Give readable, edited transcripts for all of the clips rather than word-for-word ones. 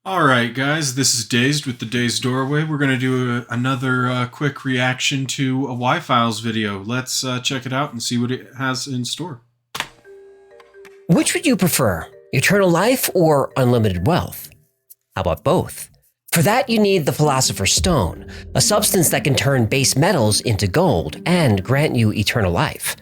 All right, guys, this is Dazed with the Dazed Doorway. We're going to do another quick reaction to a Y-Files video. Let's check it out and see what it has in store. Which would you prefer, eternal life or unlimited wealth? How about both? For that, you need the Philosopher's Stone, a substance that can turn base metals into gold and grant you eternal life.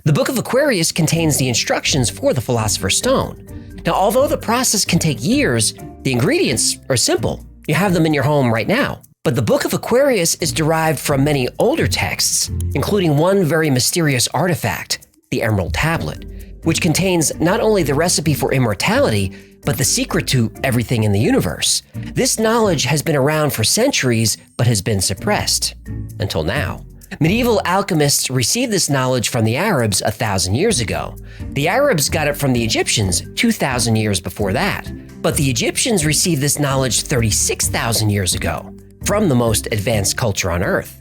The Book of Aquarius contains the instructions for the Philosopher's Stone. Now, although the process can take years, the ingredients are simple. You have them in your home right now. But the Book of Aquarius is derived from many older texts, including one very mysterious artifact, the Emerald Tablet, which contains not only the recipe for immortality, but the secret to everything in the universe. This knowledge has been around for centuries, but has been suppressed. Until now. Medieval alchemists received this knowledge from the Arabs 1,000 years ago. The Arabs got it from the Egyptians 2,000 years before that. But the Egyptians received this knowledge 36,000 years ago from the most advanced culture on Earth.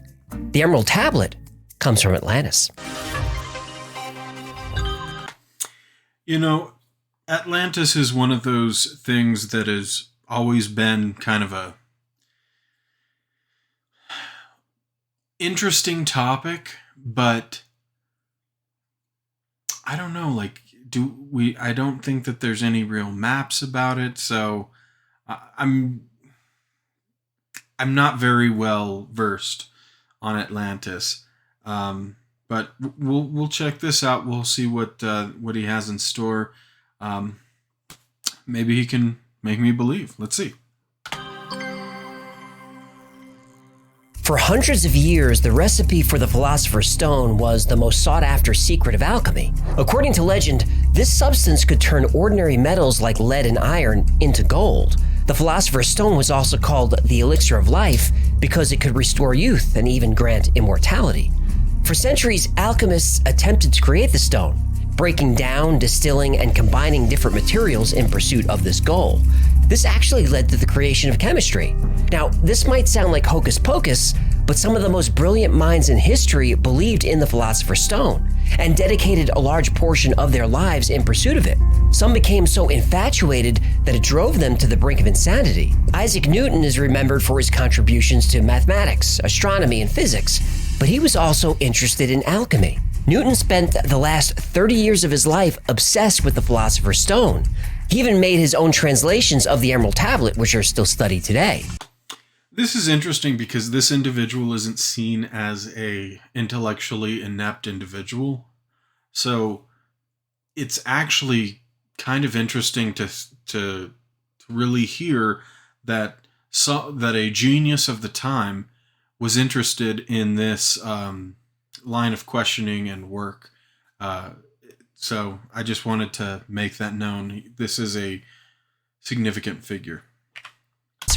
The Emerald Tablet comes from Atlantis. You know, Atlantis is one of those things that has always been kind of a interesting topic, but I don't know, I don't think that there's any real maps about it, so I'm not very well versed on Atlantis. But we'll check this out. We'll see what he has in store. Maybe he can make me believe. Let's see. For hundreds of years, the recipe for the Philosopher's Stone was the most sought-after secret of alchemy. According to legend, this substance could turn ordinary metals like lead and iron into gold. The Philosopher's Stone was also called the Elixir of Life because it could restore youth and even grant immortality. For centuries, alchemists attempted to create the stone, breaking down, distilling, and combining different materials in pursuit of this goal. This actually led to the creation of chemistry. Now, this might sound like hocus pocus, but some of the most brilliant minds in history believed in the Philosopher's Stone and dedicated a large portion of their lives in pursuit of it. Some became so infatuated that it drove them to the brink of insanity. Isaac Newton is remembered for his contributions to mathematics, astronomy, and physics, but he was also interested in alchemy. Newton spent the last 30 years of his life obsessed with the Philosopher's Stone. He even made his own translations of the Emerald Tablet, which are still studied today. This is interesting because this individual isn't seen as a intellectually inept individual. So it's actually kind of interesting to really hear that that a genius of the time was interested in this line of questioning and work. So I just wanted to make that known. This is a significant figure.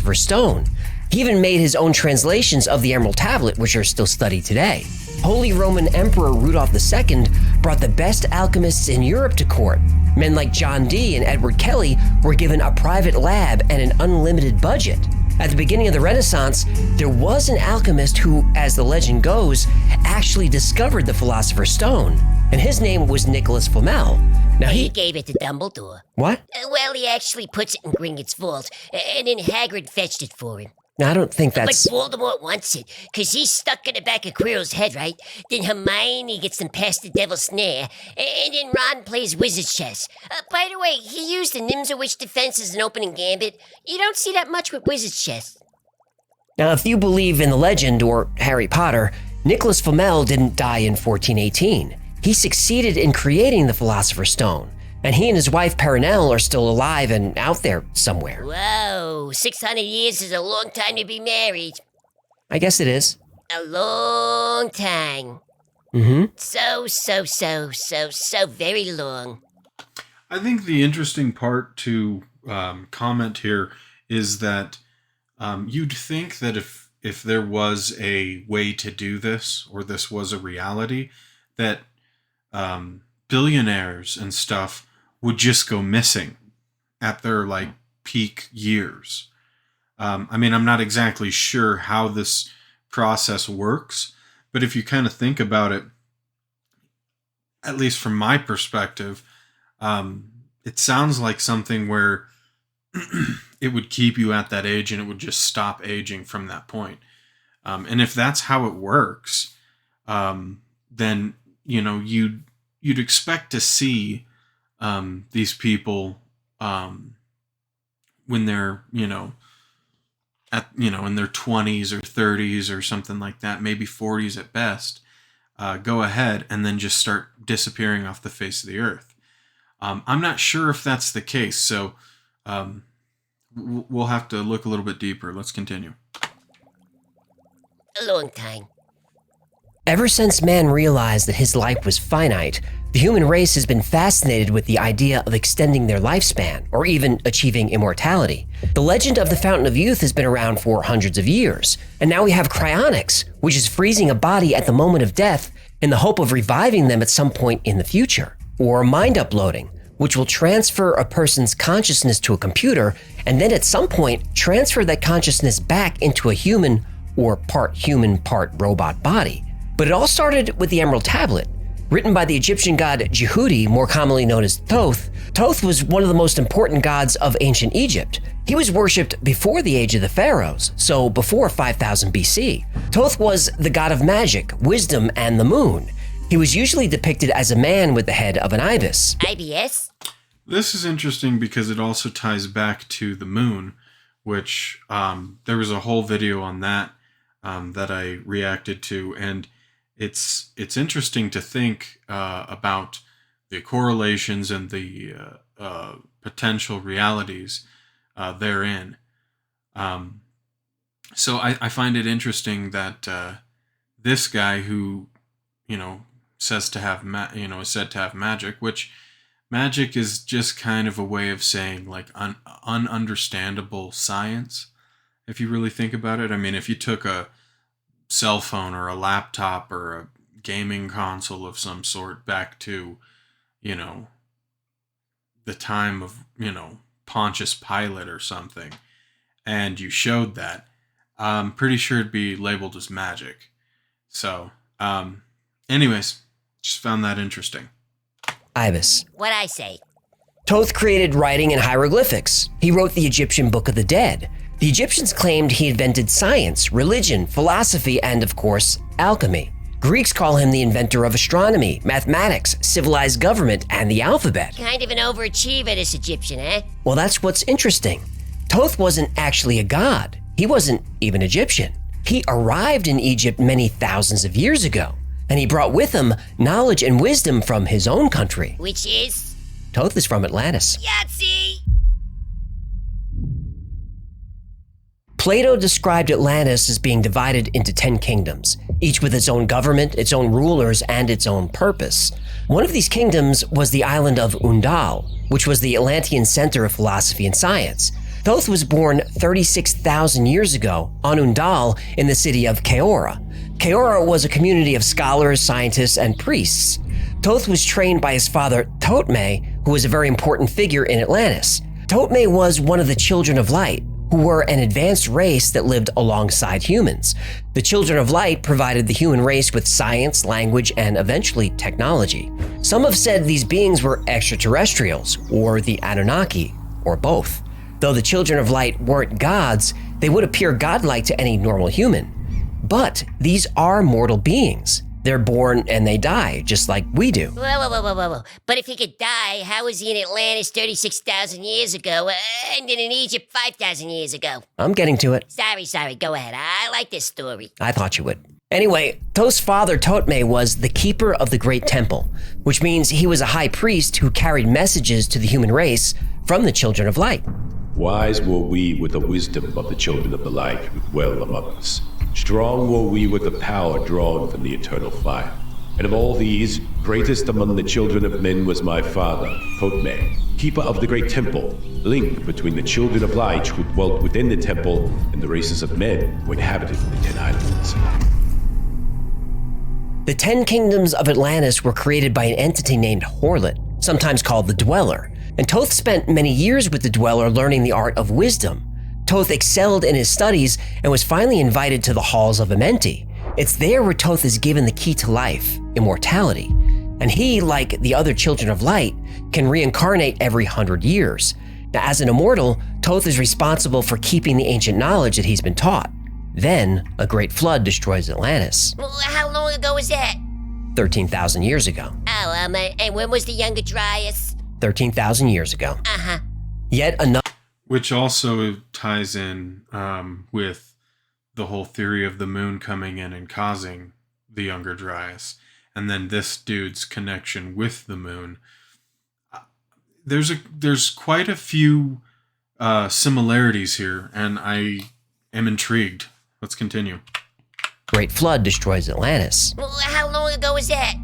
For stone. He even made his own translations of the Emerald Tablet, which are still studied today. Holy Roman Emperor Rudolph II brought the best alchemists in Europe to court. Men like John Dee and Edward Kelly were given a private lab and an unlimited budget. At the beginning of the Renaissance, there was an alchemist who, as the legend goes, actually discovered the Philosopher's Stone, and his name was Nicholas Flamel. Now he gave it to Dumbledore. What? Well, he actually puts it in Gringotts' vault, and then Hagrid fetched it for him. Now, I don't think that's... But Voldemort wants it, because he's stuck in the back of Quirrell's head, right? Then Hermione gets them past the Devil's Snare, and then Ron plays Wizard's Chess. By the way, he used the Nimzowitsch defense as an opening gambit. You don't see that much with Wizard's Chess. Now, if you believe in the legend or Harry Potter, Nicholas Flamel didn't die in 1418. He succeeded in creating the Philosopher's Stone, and he and his wife Perenelle are still alive and out there somewhere. Whoa, 600 years is a long time to be married. I guess it is. A long time. Mm-hmm. So very long. I think the interesting part to comment here is that you'd think that if there was a way to do this, or this was a reality, that billionaires and stuff would just go missing at their peak years. I mean, I'm not exactly sure how this process works, but if you kind of think about it, at least from my perspective, it sounds like something where it would keep you at that age, and it would just stop aging from that point. And if that's how it works, then you'd expect to see these people when they're in their 20s or 30s or something like that, maybe 40s at best, go ahead and then just start disappearing off the face of the earth. I'm not sure if that's the case, so we'll have to look a little bit deeper. Let's continue. A long time. Ever since man realized that his life was finite, the human race has been fascinated with the idea of extending their lifespan, or even achieving immortality. The legend of the Fountain of Youth has been around for hundreds of years, and now we have cryonics, which is freezing a body at the moment of death in the hope of reviving them at some point in the future, or mind uploading, which will transfer a person's consciousness to a computer and then at some point transfer that consciousness back into a human or part human, part robot body. But it all started with the Emerald Tablet. Written by the Egyptian god Jehudi, more commonly known as Thoth, Thoth was one of the most important gods of ancient Egypt. He was worshipped before the age of the pharaohs, so before 5000 BC. Thoth was the god of magic, wisdom, and the moon. He was usually depicted as a man with the head of an ibis. IBS? This is interesting because it also ties back to the moon, which there was a whole video on that that I reacted to, and it's interesting to think about the correlations and the potential realities therein. So I find it interesting that this guy who says to have is said to have magic, which magic is just kind of a way of saying like ununderstandable science. If you really think about it, I mean, if you took a cell phone or a laptop or a gaming console of some sort back to, the time of, Pontius Pilate or something, and you showed that, I'm pretty sure it'd be labeled as magic. So, anyways, just found that interesting. Ibis. What'd I say? Thoth created writing and hieroglyphics. He wrote the Egyptian Book of the Dead. The Egyptians claimed he invented science, religion, philosophy, and of course, alchemy. Greeks call him the inventor of astronomy, mathematics, civilized government, and the alphabet. Kind of an overachiever, this Egyptian, eh? Well, that's what's interesting. Thoth wasn't actually a god. He wasn't even Egyptian. He arrived in Egypt many thousands of years ago, and he brought with him knowledge and wisdom from his own country. Which is? Thoth is from Atlantis. Yahtzee! Plato described Atlantis as being divided into 10 kingdoms, each with its own government, its own rulers, and its own purpose. One of these kingdoms was the island of Undal, which was the Atlantean center of philosophy and science. Thoth was born 36,000 years ago on Undal in the city of Keora. Keora was a community of scholars, scientists, and priests. Thoth was trained by his father Thotme, who was a very important figure in Atlantis. Thotme was one of the Children of Light, who were an advanced race that lived alongside humans. The Children of Light provided the human race with science, language, and eventually technology. Some have said these beings were extraterrestrials, or the Anunnaki, or both. Though the Children of Light weren't gods, they would appear godlike to any normal human. But these are mortal beings. They're born and they die, just like we do. Whoa. But if he could die, how was he in Atlantis 36,000 years ago and then in Egypt 5,000 years ago? I'm getting to it. Sorry, go ahead. I like this story. I thought you would. Anyway, Thoth's father Thotme was the keeper of the Great Temple, which means he was a high priest who carried messages to the human race from the Children of Light. Wise were we with the wisdom of the Children of the Light who dwell among us. Strong were we with the power drawn from the eternal fire. And of all these, greatest among the children of men was my father, Thothme, keeper of the great temple, link between the Children of Light who dwelt within the temple and the races of men who inhabited the 10 islands. The 10 kingdoms of Atlantis were created by an entity named Horlet, sometimes called the Dweller, and Thoth spent many years with the Dweller learning the art of wisdom. Thoth excelled in his studies and was finally invited to the halls of Amenti. It's there where Thoth is given the key to life, immortality. And he, like the other Children of Light, can reincarnate every 100 years. Now, as an immortal, Thoth is responsible for keeping the ancient knowledge that he's been taught. Then, a great flood destroys Atlantis. Well, how long ago was that? 13,000 years ago. Oh, and when was the Younger Dryas? 13,000 years ago. Uh-huh. Yet another... Which also ties in with the whole theory of the moon coming in and causing the Younger Dryas. And then this dude's connection with the moon. There's quite a few similarities here, and I am intrigued. Let's continue. Great flood destroys Atlantis. Well, how long ago was that?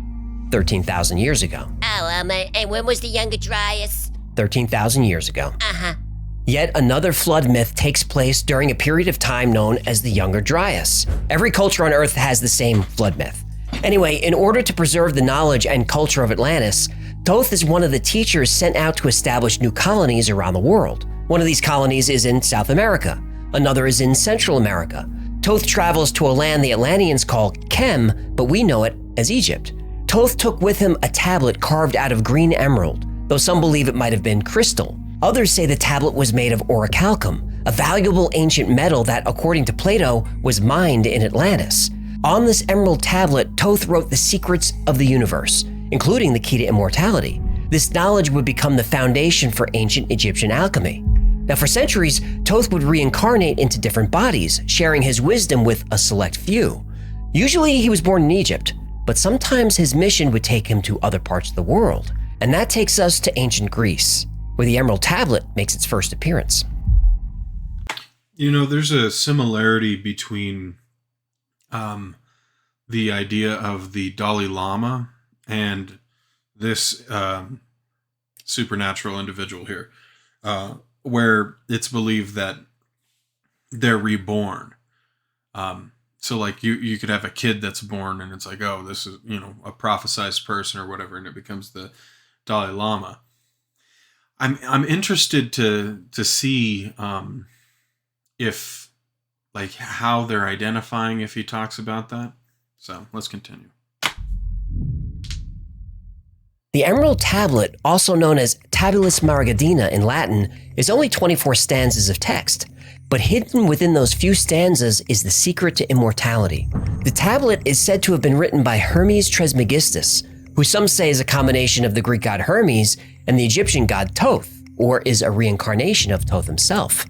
13,000 years ago. Oh, and when was the Younger Dryas? 13,000 years ago. Uh-huh. Yet another flood myth takes place during a period of time known as the Younger Dryas. Every culture on Earth has the same flood myth. Anyway, in order to preserve the knowledge and culture of Atlantis, Thoth is one of the teachers sent out to establish new colonies around the world. One of these colonies is in South America. Another is in Central America. Thoth travels to a land the Atlanteans call Kem, but we know it as Egypt. Thoth took with him a tablet carved out of green emerald, though some believe it might have been crystal. Others say the tablet was made of orichalcum, a valuable ancient metal that, according to Plato, was mined in Atlantis. On this emerald tablet, Thoth wrote the secrets of the universe, including the key to immortality. This knowledge would become the foundation for ancient Egyptian alchemy. Now, for centuries, Thoth would reincarnate into different bodies, sharing his wisdom with a select few. Usually, he was born in Egypt, but sometimes his mission would take him to other parts of the world. And that takes us to ancient Greece, where the Emerald Tablet makes its first appearance. You know, there's a similarity between the idea of the Dalai Lama and this supernatural individual here, where it's believed that they're reborn. So like you could have a kid that's born and it's like, oh, this is, you know, a prophesized person or whatever, and it becomes the Dalai Lama. I'm interested to see if, like, how they're identifying if he talks about that. So let's continue. The Emerald Tablet, also known as Tabulus Margidina in Latin, is only 24 stanzas of text, but hidden within those few stanzas is the secret to immortality. The tablet is said to have been written by Hermes Trismegistus, who some say is a combination of the Greek god Hermes and the Egyptian god Thoth, or is a reincarnation of Thoth himself.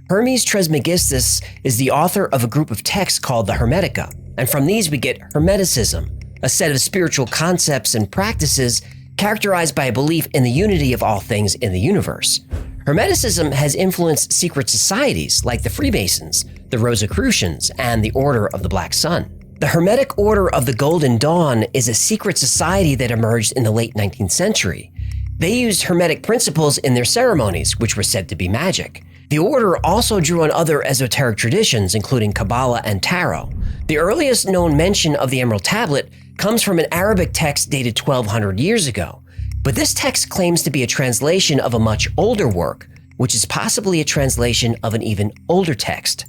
Hermes Trismegistus is the author of a group of texts called the Hermetica, and from these we get Hermeticism, a set of spiritual concepts and practices characterized by a belief in the unity of all things in the universe. Hermeticism has influenced secret societies like the Freemasons, the Rosicrucians, and the Order of the Black Sun. The Hermetic Order of the Golden Dawn is a secret society that emerged in the late 19th century. They used Hermetic principles in their ceremonies, which were said to be magic. The order also drew on other esoteric traditions, including Kabbalah and Tarot. The earliest known mention of the Emerald Tablet comes from an Arabic text dated 1200 years ago. But this text claims to be a translation of a much older work, which is possibly a translation of an even older text.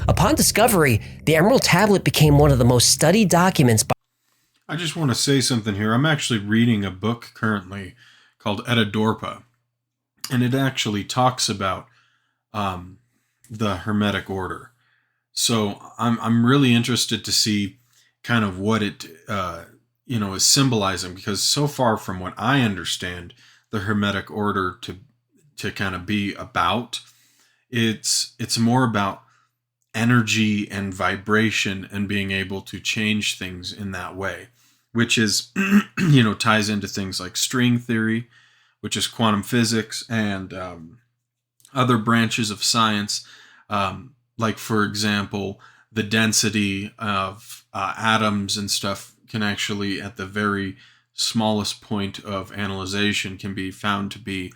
Upon discovery, the Emerald Tablet became one of the most studied documents by... I just want to say something here. I'm actually reading a book currently called Edadorpa, and it actually talks about the Hermetic Order. So I'm really interested to see kind of what it is symbolizing, because so far from what I understand the Hermetic Order to kind of be about, it's more about energy and vibration and being able to change things in that way, which is ties into things like string theory, which is quantum physics, and other branches of science, like, for example, the density of atoms and stuff can actually, at the very smallest point of analyzation, can be found to be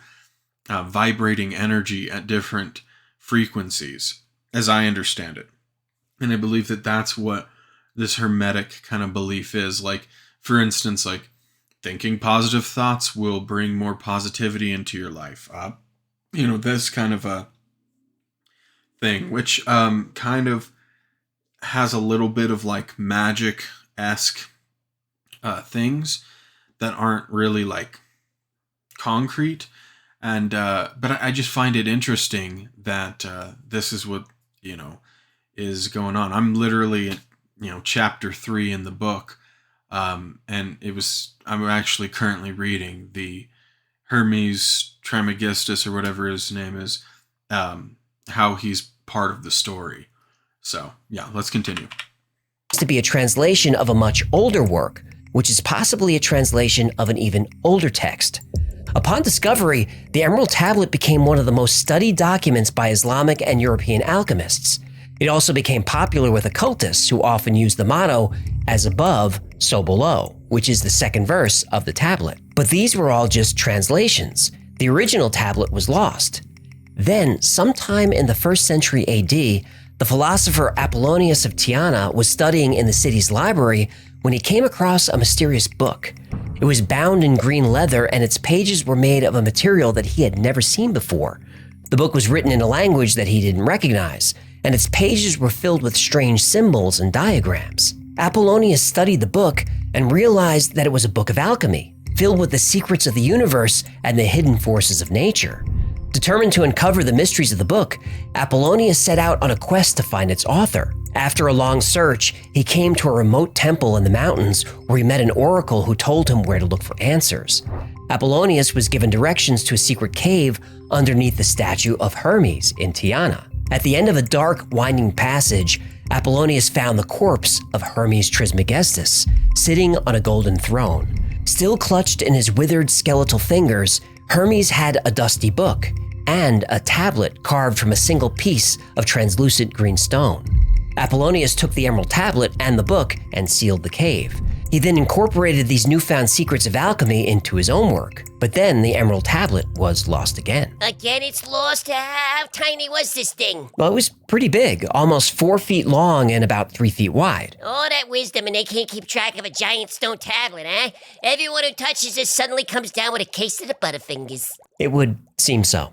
vibrating energy at different frequencies, as I understand it. And I believe that that's what this Hermetic kind of belief is. Like, for instance, like, thinking positive thoughts will bring more positivity into your life. This kind of a thing, which kind of has a little bit of like magic-esque things that aren't really like concrete. And but I just find it interesting that this is what is going on. I'm literally at chapter 3 in the book, and I'm actually currently reading the Hermes Trismegistus or whatever his name is, how he's part of the story. So yeah, let's continue. To be a translation of a much older work, which is possibly a translation of an even older text. Upon discovery, the Emerald Tablet became one of the most studied documents by Islamic and European alchemists. It also became popular with occultists who often use the motto, "as above, so below," which is the second verse of the tablet. But these were all just translations. The original tablet was lost. Then, sometime in the 1st century AD, the philosopher Apollonius of Tyana was studying in the city's library when he came across a mysterious book. It was bound in green leather and its pages were made of a material that he had never seen before. The book was written in a language that he didn't recognize, and its pages were filled with strange symbols and diagrams. Apollonius studied the book and realized that it was a book of alchemy, filled with the secrets of the universe and the hidden forces of nature. Determined to uncover the mysteries of the book, Apollonius set out on a quest to find its author. After a long search, he came to a remote temple in the mountains where he met an oracle who told him where to look for answers. Apollonius was given directions to a secret cave underneath the statue of Hermes in Tyana. At the end of a dark, winding passage, Apollonius found the corpse of Hermes Trismegistus, sitting on a golden throne. Still clutched in his withered skeletal fingers, Hermes had a dusty book and a tablet carved from a single piece of translucent green stone. Apollonius took the Emerald Tablet and the book and sealed the cave. He then incorporated these newfound secrets of alchemy into his own work. But then the Emerald Tablet was lost again. Again, it's lost? How tiny was this thing? Well, it was pretty big, almost 4 feet long and about 3 feet wide. All that wisdom and they can't keep track of a giant stone tablet, huh? Everyone who touches it suddenly comes down with a case of the Butterfingers. It would seem so.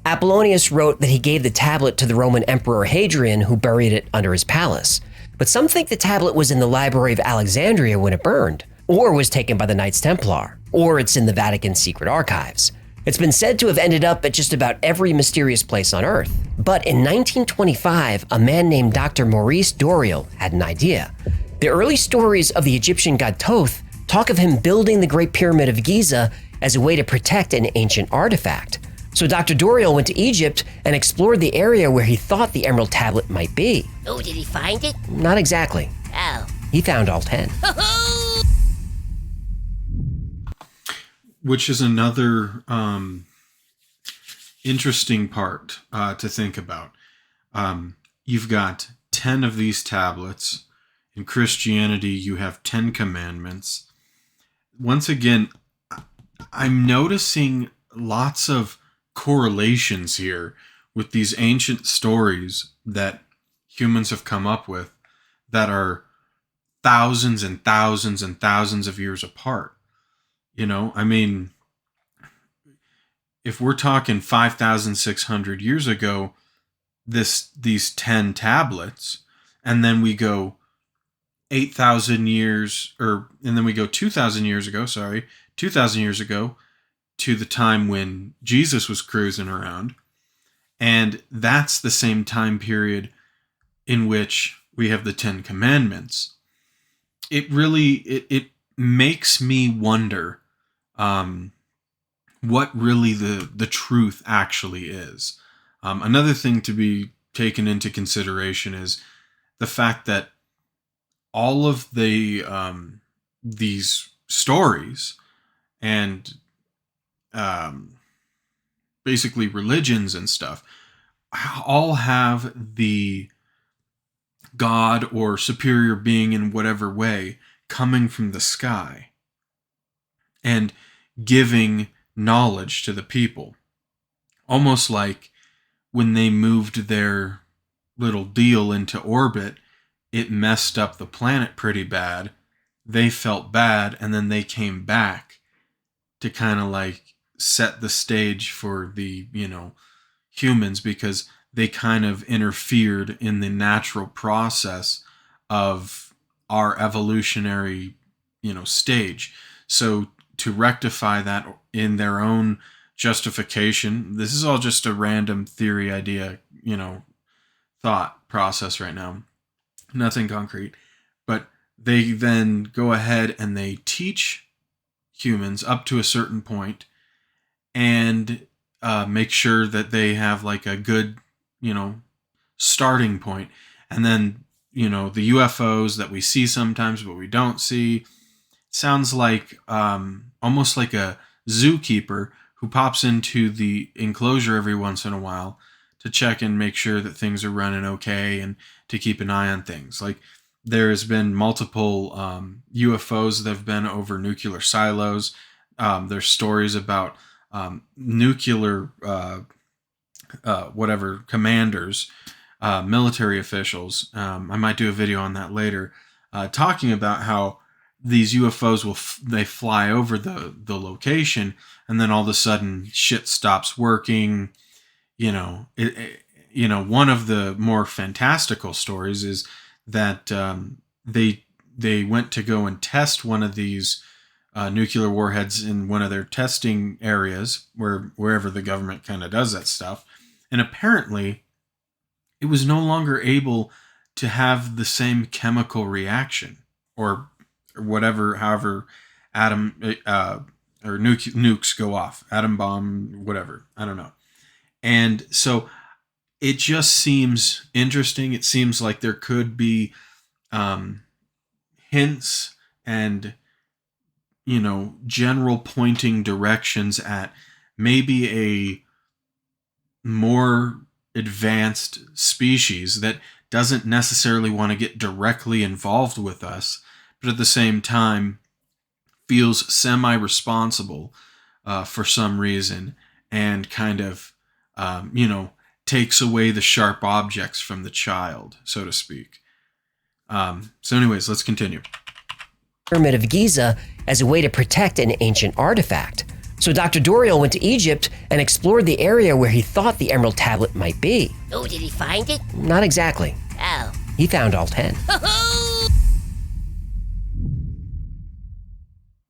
Apollonius wrote that he gave the tablet to the Roman Emperor Hadrian, who buried it under his palace. But some think the tablet was in the Library of Alexandria when it burned, or was taken by the Knights Templar, or it's in the Vatican's secret archives. It's been said to have ended up at just about every mysterious place on Earth. But in 1925, a man named Dr. Maurice Dorial had an idea. The early stories of the Egyptian god Thoth talk of him building the Great Pyramid of Giza as a way to protect an ancient artifact. So Dr. Dorial went to Egypt and explored the area where he thought the Emerald Tablet might be. Oh, did he find it? Not exactly. Oh. He found all 10. Which is another interesting part to think about. You've got 10 of these tablets. In Christianity, you have 10 commandments. Once again, I'm noticing lots of correlations here with these ancient stories that humans have come up with that are thousands and thousands and thousands of years apart. I mean, if we're talking 5,600 years ago, these 10 tablets, and then we go 8,000 years, and then we go 2,000 years ago, 2,000 years ago, to the time when Jesus was cruising around. And that's the same time period in which we have the 10 commandments. It really, it makes me wonder what really the truth actually is. Another thing to be taken into consideration is the fact that all of these stories and basically religions and stuff all have the God or superior being in whatever way coming from the sky and giving knowledge to the people. Almost like when they moved their little deal into orbit, it messed up the planet pretty bad. They felt bad, and then they came back to kind of like set the stage for the, humans, because they kind of interfered in the natural process of our evolutionary, stage. So to rectify that in their own justification. This is all just a random theory, idea, thought process right now. Nothing concrete. But they then go ahead and they teach humans up to a certain point and make sure that they have like a good, starting point. And then, the UFOs that we see sometimes, but we don't see, sounds like almost like a zookeeper who pops into the enclosure every once in a while to check and make sure that things are running okay and to keep an eye on things. Like there's been multiple UFOs that have been over nuclear silos. There's stories about nuclear commanders, military officials. I might do a video on that later, talking about how these UFOs they fly over the location, and then all of a sudden shit stops working. One of the more fantastical stories is that they went to go and test one of these nuclear warheads in one of their testing areas, wherever the government kind of does that stuff, and apparently it was no longer able to have the same chemical reaction or whatever, however atom or nukes go off, atom bomb, whatever, I don't know. And so it just seems interesting. It seems like there could be hints and general pointing directions at maybe a more advanced species that doesn't necessarily want to get directly involved with us, but at the same time feels semi-responsible for some reason and kind of, takes away the sharp objects from the child, so to speak. So anyways, let's continue. Pyramid of Giza as a way to protect an ancient artifact. So Dr. Dorial went to Egypt and explored the area where he thought the Emerald Tablet might be. Oh, did he find it? Not exactly. Oh. He found all 10.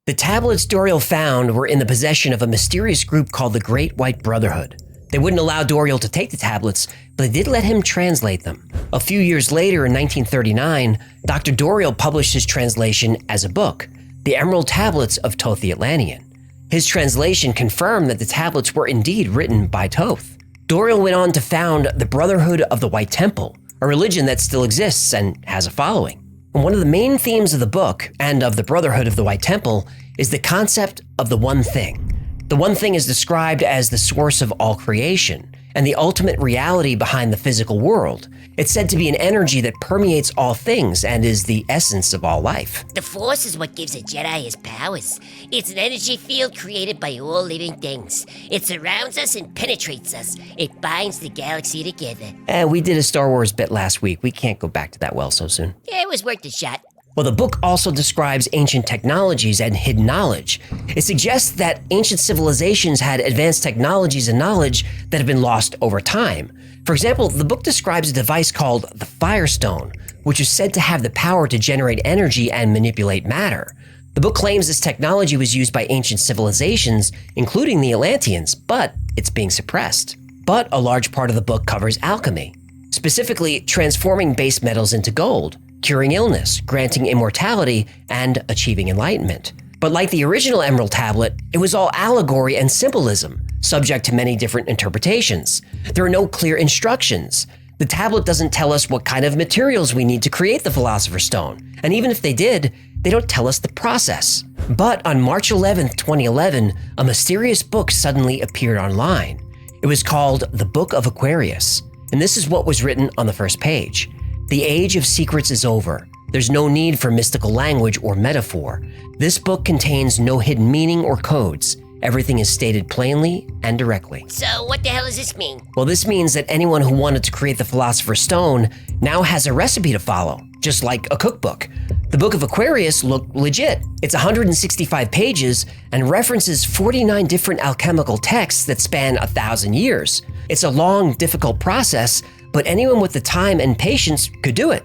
The tablets Dorial found were in the possession of a mysterious group called the Great White Brotherhood. They wouldn't allow Dorial to take the tablets, but they did let him translate them. A few years later, in 1939, Dr. Dorial published his translation as a book, The Emerald Tablets of Thoth the Atlantean. His translation confirmed that the tablets were indeed written by Thoth. Dorial went on to found the Brotherhood of the White Temple, a religion that still exists and has a following. And one of the main themes of the book and of the Brotherhood of the White Temple is the concept of the one thing. The one thing is described as the source of all creation and the ultimate reality behind the physical world. It's said to be an energy that permeates all things and is the essence of all life. The Force is what gives a Jedi his powers. It's an energy field created by all living things. It surrounds us and penetrates us. It binds the galaxy together. We did a Star Wars bit last week. We can't go back to that well so soon. Yeah, it was worth a shot. Well, the book also describes ancient technologies and hidden knowledge. It suggests that ancient civilizations had advanced technologies and knowledge that have been lost over time. For example, the book describes a device called the Firestone, which is said to have the power to generate energy and manipulate matter. The book claims this technology was used by ancient civilizations, including the Atlanteans, but it's being suppressed. But a large part of the book covers alchemy, specifically transforming base metals into gold, curing illness, granting immortality, and achieving enlightenment. But like the original Emerald Tablet, it was all allegory and symbolism, subject to many different interpretations. There are no clear instructions. The tablet doesn't tell us what kind of materials we need to create the Philosopher's Stone, and even if they did, they don't tell us the process. But on March 11th, 2011, a mysterious book suddenly appeared online. It was called the Book of Aquarius, and this is what was written on the first page. The age of secrets is over. There's no need for mystical language or metaphor. This book contains no hidden meaning or codes. Everything is stated plainly and directly. So what the hell does this mean? Well, this means that anyone who wanted to create the Philosopher's Stone now has a recipe to follow, just like a cookbook. The Book of Aquarius looked legit. It's 165 pages and references 49 different alchemical texts that span 1,000 years. It's a long, difficult process, but anyone with the time and patience could do it.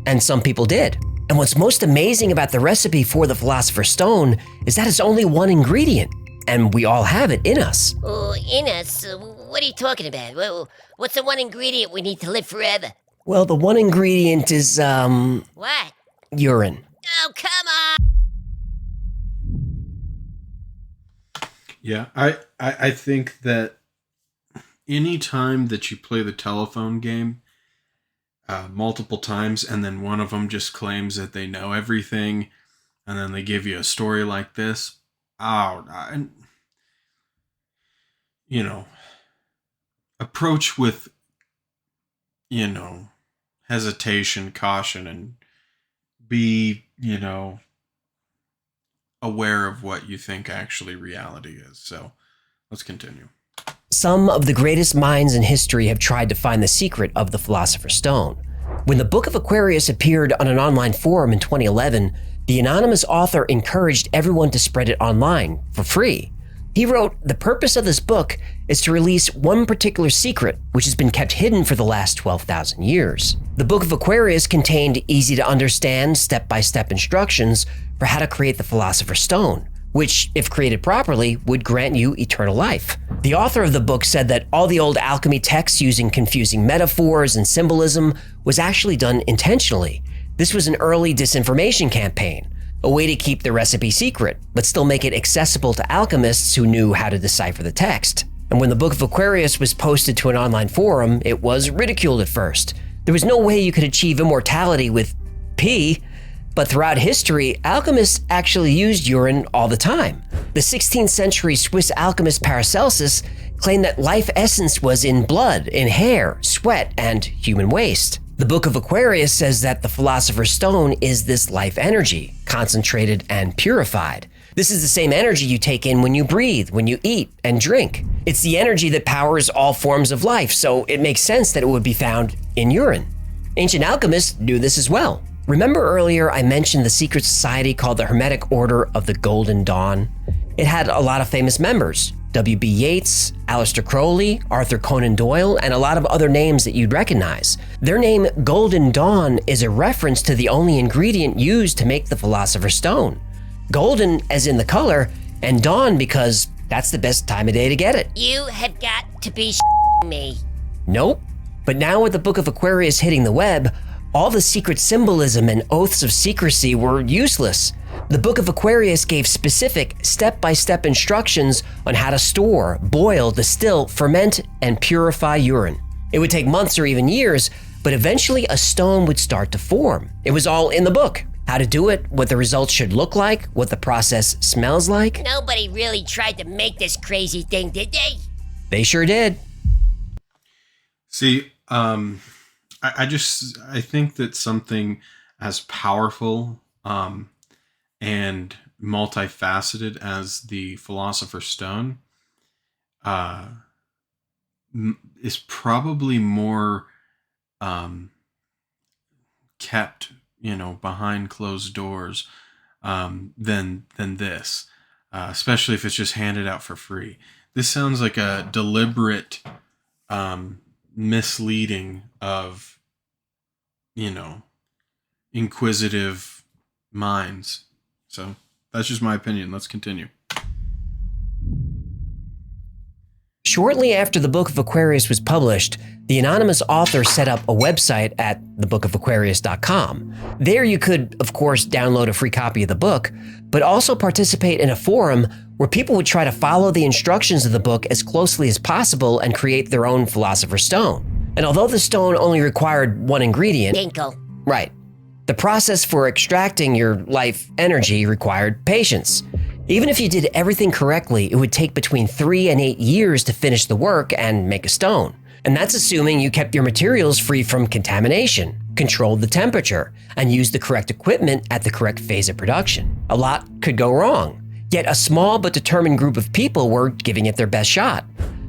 And some people did. And what's most amazing about the recipe for the Philosopher's Stone is that it's only one ingredient, and we all have it in us. Oh, in us? What are you talking about? What's the one ingredient we need to live forever? Well, the one ingredient is, What? urine. Oh, come on! Yeah, I think that any time that you play the telephone game multiple times and then one of them just claims that they know everything and then they give you a story like this, approach with, hesitation, caution, and be, aware of what you think actually reality is. So let's continue. Some of the greatest minds in history have tried to find the secret of the Philosopher's Stone. When the Book of Aquarius appeared on an online forum in 2011, the anonymous author encouraged everyone to spread it online for free. He wrote, "The purpose of this book is to release one particular secret which has been kept hidden for the last 12,000 years. The Book of Aquarius contained easy-to-understand, step-by-step instructions for how to create the Philosopher's Stone, which, if created properly, would grant you eternal life." The author of the book said that all the old alchemy texts using confusing metaphors and symbolism was actually done intentionally. This was an early disinformation campaign, a way to keep the recipe secret, but still make it accessible to alchemists who knew how to decipher the text. And when the Book of Aquarius was posted to an online forum, it was ridiculed at first. There was no way you could achieve immortality with pee, but throughout history, alchemists actually used urine all the time. The 16th century Swiss alchemist Paracelsus claimed that life essence was in blood, in hair, sweat, and human waste. The Book of Aquarius says that the Philosopher's Stone is this life energy, concentrated and purified. This is the same energy you take in when you breathe, when you eat and drink. It's the energy that powers all forms of life, so it makes sense that it would be found in urine. Ancient alchemists knew this as well. Remember earlier I mentioned the secret society called the Hermetic Order of the Golden Dawn? It had a lot of famous members: W.B. Yeats, Aleister Crowley, Arthur Conan Doyle, and a lot of other names that you'd recognize. Their name, Golden Dawn, is a reference to the only ingredient used to make the Philosopher's Stone. Golden as in the color, and dawn because that's the best time of day to get it. You have got to be me. Nope. But now with the Book of Aquarius hitting the web, all the secret symbolism and oaths of secrecy were useless. The Book of Aquarius gave specific step-by-step instructions on how to store, boil, distill, ferment, and purify urine. It would take months or even years, but eventually a stone would start to form. It was all in the book. How to do it, what the results should look like, what the process smells like. Nobody really tried to make this crazy thing, did they? They sure did. See, I think that something as powerful and multifaceted as the Philosopher's Stone is probably more kept, behind closed doors than this, especially if it's just handed out for free. This sounds like a deliberate misleading of, inquisitive minds. So that's just my opinion. Let's continue. Shortly after the Book of Aquarius was published, the anonymous author set up a website at thebookofaquarius.com. There you could, of course, download a free copy of the book, but also participate in a forum where people would try to follow the instructions of the book as closely as possible and create their own Philosopher's Stone. And although the stone only required one ingredient— Ginkgo. Right. The process for extracting your life energy required patience. Even if you did everything correctly, it would take between 3 and 8 years to finish the work and make a stone. And that's assuming you kept your materials free from contamination, controlled the temperature, and used the correct equipment at the correct phase of production. A lot could go wrong, yet a small but determined group of people were giving it their best shot.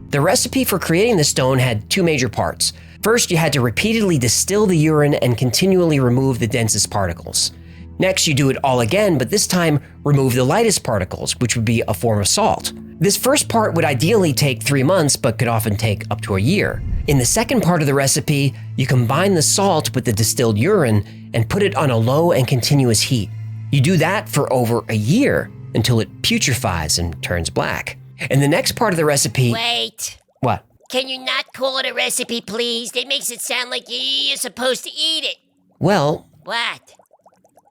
The recipe for creating the stone had 2 major parts. First, you had to repeatedly distill the urine and continually remove the densest particles. Next, you do it all again, but this time remove the lightest particles, which would be a form of salt. This first part would ideally take 3 months, but could often take up to a year. In the second part of the recipe, you combine the salt with the distilled urine and put it on a low and continuous heat. You do that for over a year. until it putrefies and turns black. In the next part of the recipe... Wait. What? Can you not call it a recipe, please? That makes it sound like you're supposed to eat it. Well... What?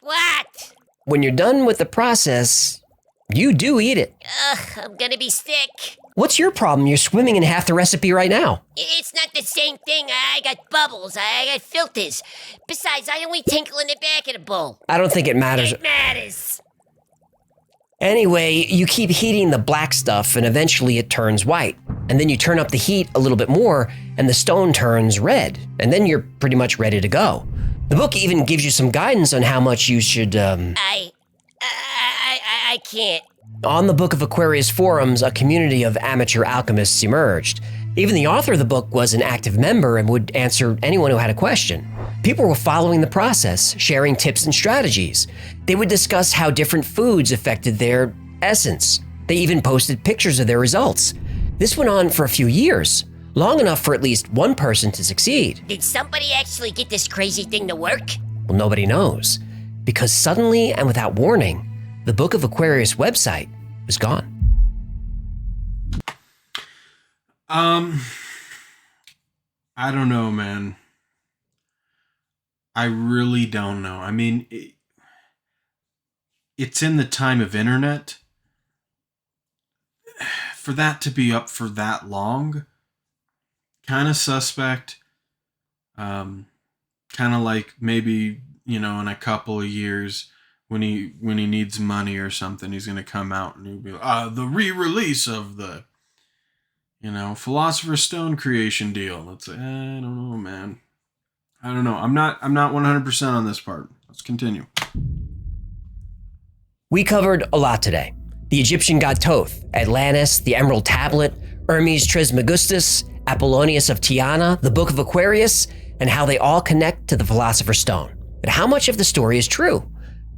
What? When you're done with the process, you do eat it. Ugh, I'm gonna be sick. What's your problem? You're swimming in half the recipe right now. It's not the same thing. I got bubbles. I got filters. Besides, I only tinkle in the back of the bowl. I don't think it matters. It matters. Anyway, you keep heating the black stuff and eventually it turns white. And then you turn up the heat a little bit more and the stone turns red. And then you're pretty much ready to go. The book even gives you some guidance on how much you should, I can't. On the Book of Aquarius forums, a community of amateur alchemists emerged. Even the author of the book was an active member and would answer anyone who had a question. People were following the process, sharing tips and strategies. They would discuss how different foods affected their essence. They even posted pictures of their results. This went on for a few years, long enough for at least one person to succeed. Did somebody actually get this crazy thing to work? Well, nobody knows, because suddenly and without warning, the Book of Aquarius website was gone. I don't know, man. I really don't know. I mean, it's in the time of internet. For that to be up for that long, kind of suspect. Kind of like maybe, in a couple of years when he needs money or something, he's going to come out and he'll be like, the re-release of the, Philosopher's Stone creation deal. It's like, I don't know, man. I don't know. I'm not 100% on this part. Let's continue. We covered a lot today. The Egyptian god Thoth, Atlantis, the Emerald Tablet, Hermes Trismegistus, Apollonius of Tyana, the Book of Aquarius, and how they all connect to the Philosopher's Stone. But how much of the story is true?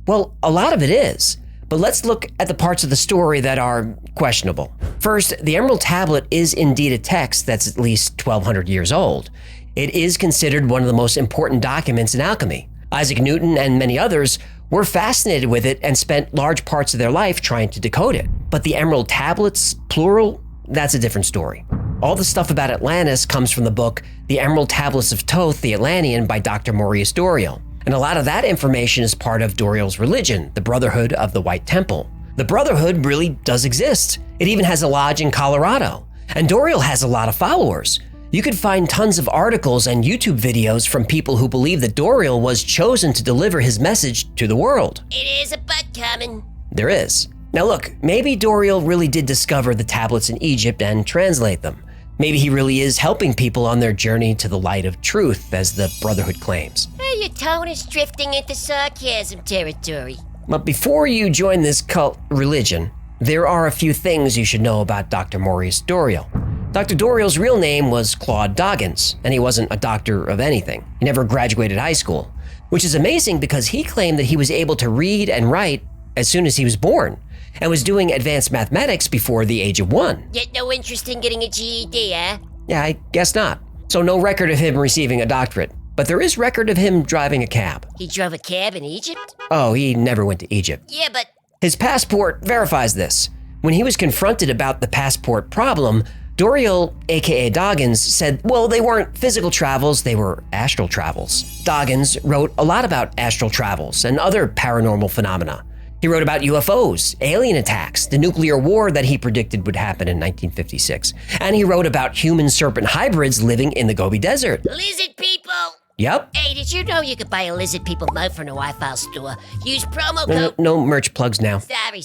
Well, a lot of it is. But let's look at the parts of the story that are questionable. First, the Emerald Tablet is indeed a text that's at least 1,200 years old. It is considered one of the most important documents in alchemy. Isaac Newton and many others were fascinated with it and spent large parts of their life trying to decode it. But the Emerald Tablets, plural, that's a different story. All the stuff about Atlantis comes from the book The Emerald Tablets of Thoth, the Atlantean by Dr. Maurice Dorial. And a lot of that information is part of Dorial's religion, the Brotherhood of the White Temple. The Brotherhood really does exist. It even has a lodge in Colorado. And Dorial has a lot of followers. You could find tons of articles and YouTube videos from people who believe that Dorial was chosen to deliver his message to the world. It is a butt coming. There is. Now look, maybe Dorial really did discover the tablets in Egypt and translate them. Maybe he really is helping people on their journey to the light of truth, as the Brotherhood claims. Hey, your tone is drifting into sarcasm territory. But before you join this cult religion, there are a few things you should know about Dr. Maurice Dorial. Dr. Dorial's real name was Claude Doggins, and he wasn't a doctor of anything. He never graduated high school, which is amazing because he claimed that he was able to read and write as soon as he was born, and was doing advanced mathematics before the age of 1. Yet no interest in getting a GED, huh? Yeah, I guess not. So no record of him receiving a doctorate, but there is record of him driving a cab. He drove a cab in Egypt? Oh, he never went to Egypt. Yeah, but... His passport verifies this. When he was confronted about the passport problem, Dorial, aka Doggins, said, well, they weren't physical travels, they were astral travels. Doggins wrote a lot about astral travels and other paranormal phenomena. He wrote about UFOs, alien attacks, the nuclear war that he predicted would happen in 1956. And he wrote about human serpent hybrids living in the Gobi Desert. Lizard people! Yep. Hey, did you know you could buy a lizard people mug from the Wi-Fi store? Use promo code... No merch plugs now. Sorry.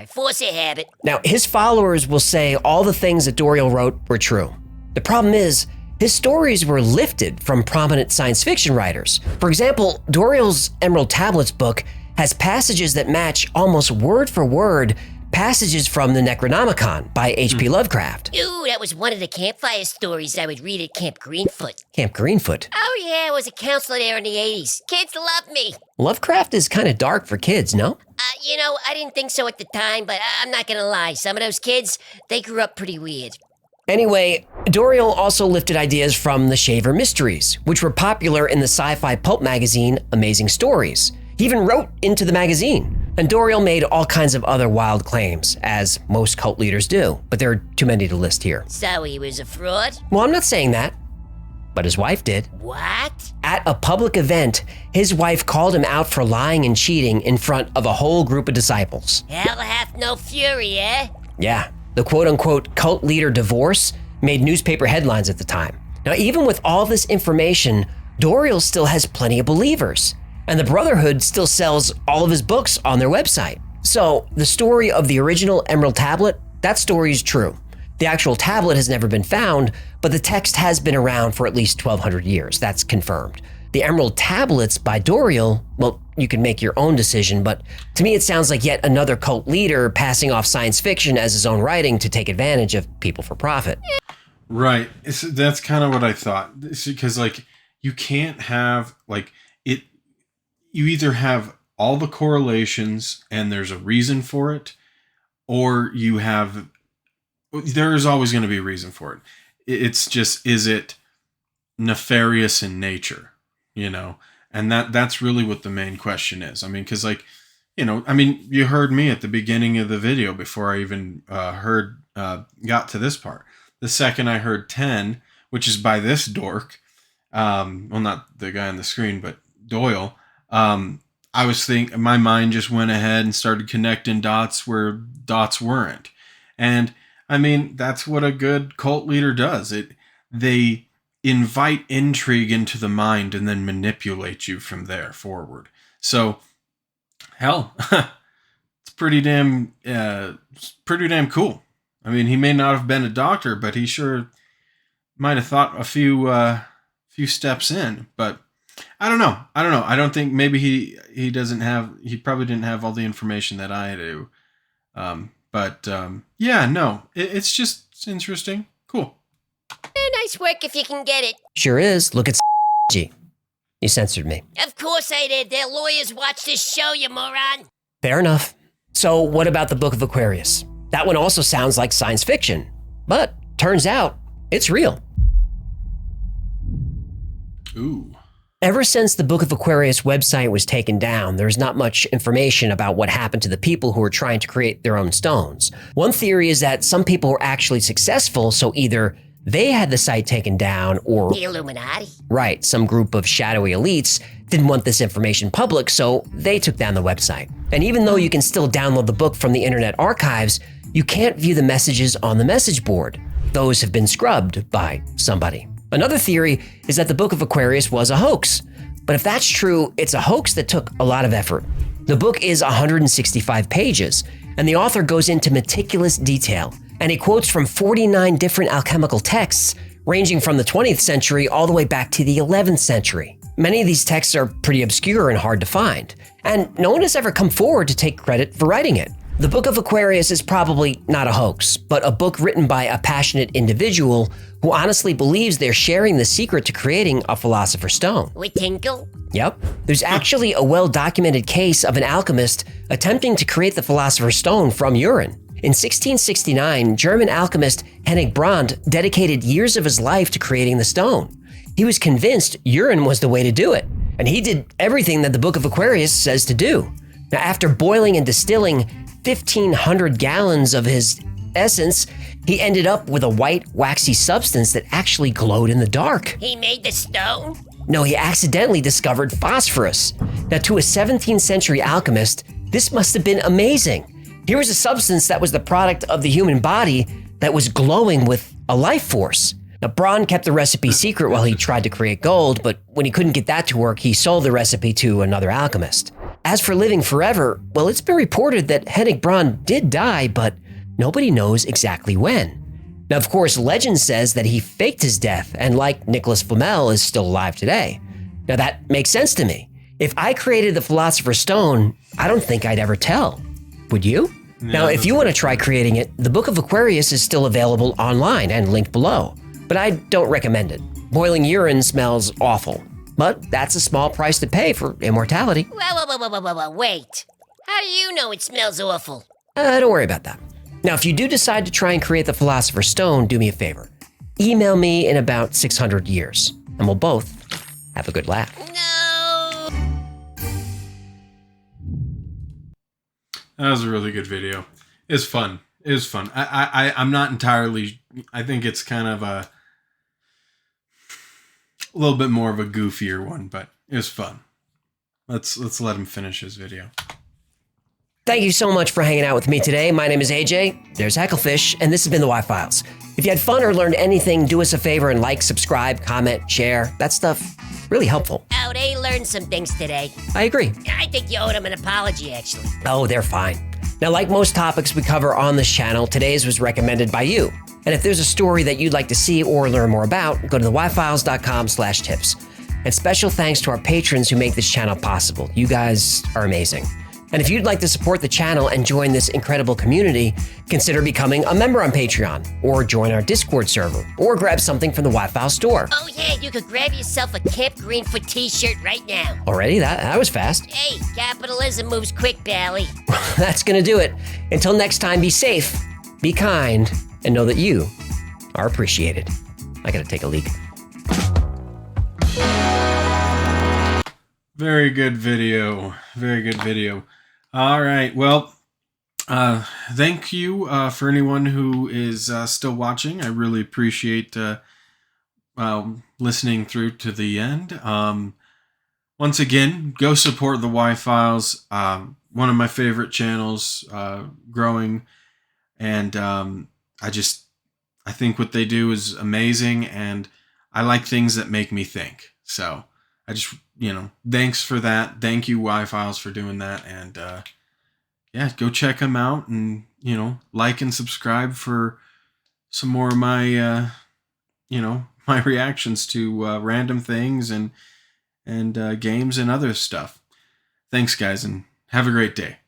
Force a habit. Now, his followers will say all the things that Dorial wrote were true. The problem is, his stories were lifted from prominent science fiction writers. For example, Dorial's Emerald Tablets book has passages that match almost word for word passages from the Necronomicon by H.P. Lovecraft. Ooh, that was one of the campfire stories I would read at Camp Greenfoot. Camp Greenfoot? Oh yeah, I was a counselor there in the 80s. Kids loved me. Lovecraft is kind of dark for kids, no? I didn't think so at the time, but I'm not gonna lie. Some of those kids, they grew up pretty weird. Anyway, Dorial also lifted ideas from the Shaver Mysteries, which were popular in the sci-fi pulp magazine Amazing Stories. He even wrote into the magazine. And Dorial made all kinds of other wild claims, as most cult leaders do, but there are too many to list here. So he was a fraud? Well, I'm not saying that, but his wife did. What? At a public event, his wife called him out for lying and cheating in front of a whole group of disciples. Hell hath no fury, eh? Yeah, the quote-unquote cult leader divorce made newspaper headlines at the time. Now, even with all this information, Dorial still has plenty of believers, and the Brotherhood still sells all of his books on their website. So, the story of the original Emerald Tablet, that story is true. The actual tablet has never been found, but the text has been around for at least 1,200 years. That's confirmed. The Emerald Tablets by Dorial, well, you can make your own decision, but to me it sounds like yet another cult leader passing off science fiction as his own writing to take advantage of people for profit. Right. That's kind of what I thought. Because, like, you can't have, like, it. You either have all the correlations and there's a reason for it, or you have. There is always going to be a reason for it. It's just, is it nefarious in nature? You know? And that's really what the main question is. I mean, because, like, you know, I mean, you heard me at the beginning of the video before I even got to this part. The second I heard 10, which is by this dork, well, not the guy on the screen, but Doyle, I was thinking, my mind just went ahead and started connecting dots where dots weren't. And I mean, that's what a good cult leader does. They invite intrigue into the mind and then manipulate you from there forward. So, hell, it's pretty damn cool. I mean, he may not have been a doctor, but he sure might have thought a few steps in. But I don't know. I don't think, maybe he probably didn't have all the information that I do. Yeah, no, it's interesting. Cool. Nice work if you can get it. Sure is. Look at G. You censored me. Of course I did. Their lawyers watch this show, you moron. Fair enough. So what about the Book of Aquarius? That one also sounds like science fiction, but turns out it's real. Ooh. Ever since the Book of Aquarius website was taken down, there's not much information about what happened to the people who were trying to create their own stones. One theory is that some people were actually successful, so either they had the site taken down or... The Illuminati. Right, some group of shadowy elites didn't want this information public, so they took down the website. And even though you can still download the book from the Internet Archives, you can't view the messages on the message board. Those have been scrubbed by somebody. Another theory is that the Book of Aquarius was a hoax. But if that's true, it's a hoax that took a lot of effort. The book is 165 pages, and the author goes into meticulous detail, and he quotes from 49 different alchemical texts, ranging from the 20th century all the way back to the 11th century. Many of these texts are pretty obscure and hard to find, and no one has ever come forward to take credit for writing it. The Book of Aquarius is probably not a hoax, but a book written by a passionate individual who honestly believes they're sharing the secret to creating a philosopher's stone. With Tinkle? Yep. There's actually a well-documented case of an alchemist attempting to create the philosopher's stone from urine. In 1669, German alchemist Hennig Brand dedicated years of his life to creating the stone. He was convinced urine was the way to do it, and he did everything that the Book of Aquarius says to do. Now, after boiling and distilling 1,500 gallons of his essence, he ended up with a white, waxy substance that actually glowed in the dark. He made the stone? No, he accidentally discovered phosphorus. Now, to a 17th century alchemist, this must have been amazing. Here was a substance that was the product of the human body that was glowing with a life force. Now, Braun kept the recipe secret while he tried to create gold, but when he couldn't get that to work, he sold the recipe to another alchemist. As for living forever, well, it's been reported that Hennig Braun did die, but nobody knows exactly when. Now, of course, legend says that he faked his death, and like Nicholas Flamel, is still alive today. Now, that makes sense to me. If I created the Philosopher's Stone, I don't think I'd ever tell. Would you? Now, if you want to try creating it, the Book of Aquarius is still available online and linked below, but I don't recommend it. Boiling urine smells awful, but that's a small price to pay for immortality. Whoa, wait. How do you know it smells awful? Don't worry about that. Now, if you do decide to try and create the Philosopher's Stone, do me a favor. Email me in about 600 years, and we'll both have a good laugh. No! That was a really good video. It's fun. It was fun. I'm not entirely. I think it's kind of a little bit more of a goofier one, but it was fun. Let's let him finish his video. Thank you so much for hanging out with me today. My name is AJ. There's Hecklefish, and this has been the Y-Files. If you had fun or learned anything, do us a favor and like, subscribe, comment, share. That stuff really helpful. Oh, they learned some things today. I agree. I think you owed them an apology, actually. Oh, they're fine. Now, like most topics we cover on this channel, today's was recommended by you. And if there's a story that you'd like to see or learn more about, go to theyfiles.com/tips. And special thanks to our patrons who make this channel possible. You guys are amazing. And if you'd like to support the channel and join this incredible community, consider becoming a member on Patreon, or join our Discord server, or grab something from the Y-File store. Oh yeah, you could grab yourself a Camp Greenfoot t-shirt right now. Already? That was fast. Hey, capitalism moves quick, Bally. That's gonna do it. Until next time, be safe, be kind, and know that you are appreciated. I gotta take a leak. Very good video. Very good video. All right. Well, thank you for anyone who is still watching. I really appreciate listening through to the end. Once again, go support the Y-Files. One of my favorite channels, growing, and I think what they do is amazing, and I like things that make me think. So I just, thanks for that. Thank you, Y-Files, for doing that. And, yeah, go check them out and, like and subscribe for some more of my, my reactions to random things and games and other stuff. Thanks, guys, and have a great day.